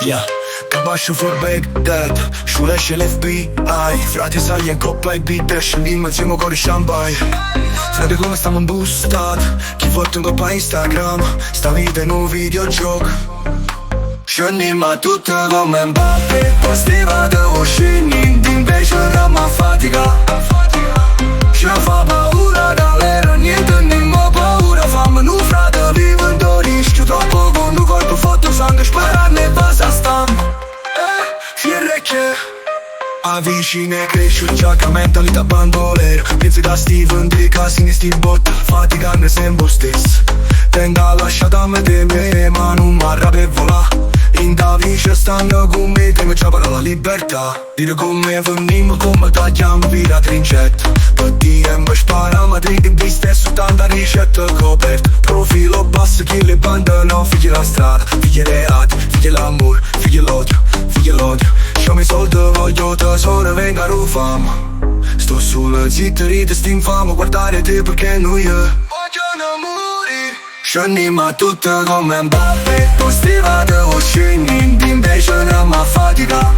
Yeah, capace for Baghdad, sciuresce l'FBI. Frate sali in coppa e beat, scendiamo insieme con i champagne. Frate come stiamo imbustati, chi fotte un coppa Instagram, sta vita in un videogioco. Scendiamo a tutto come Mbappé, postiva da uscire, invece non mi fatica. Ci fa paura dall'era, niente nemmeno paura. Fammi un frate, vivo in rischio troppo con un corpo fatto sangue, sparare e basta stampa. Che avvicina e cresce già mentalità bandolera. Pensi da Steven di casini sti botta, faticando sempre stesso. Tenga lasciata me te me, ma non mi arrabbia e volà. In da vice stanno con me, te mi ciappa la libertà. Dire con me veniamo come tagliamo via trincetta. Per DM spariamo a dritti in pista e su tanta ricetta coperta. Profilo basso chi le bande no, figli la strada, figli reati, figli l'amore, figli l'odio, figli l'odio. Show mi soldi, voglio tesoro, venga rufamo. Sto sulla zitta, ride sti infamo, guardare te perché noi vogliono morire. Scendiamo a tutto come Mbappé, postiva da uscire, invece non mi fatica.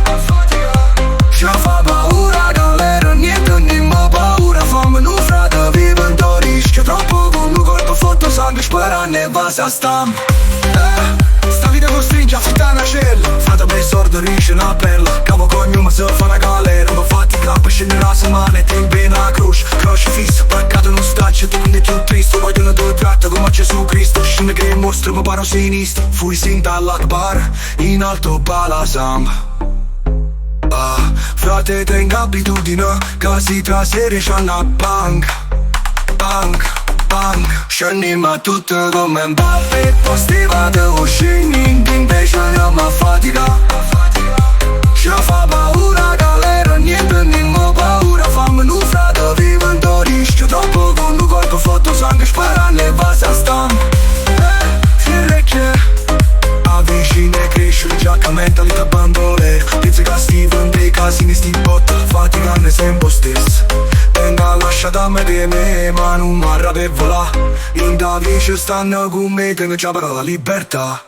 Ci fa paura dall'era, niente nemmeno paura. Fammi un frate, vivo in rischio troppo con un corpo fatto sangue, sparare e basta stampa. Sta vita costringe a fittare una cella. Frate per sordo riesce una perla. Cavo cognome se fa una galera. Ma fatti capo scende la settimana e te in bene la croce. Croce fisso, peccato non staccia. Tu quindi più triste, vogliono due piatti come Gesù Cristo. Scende che mostro, mi paro sinistro. Fui sinta all'akbar, in alto bala samba. Frate tenga abitudine, che si trasferisce alla banca. Scendiamo a tutto come Mbappé, postiva da uscire, invece non mi fatica. Ci fa paura dall'era, niente nemmeno paura. Fammi un frate, vivo in rischio troppo con un corpo fatto sangue, sparare e basta stampa. Che avvicina e cresce già mentalità bandolera. Pensi che Steven dei casini sti botta, faticando sempre stesso. Tenga lasciata me di me, ma non mi arrabbia e volà. In da vice stanno con me, te mi ciappa la libertà.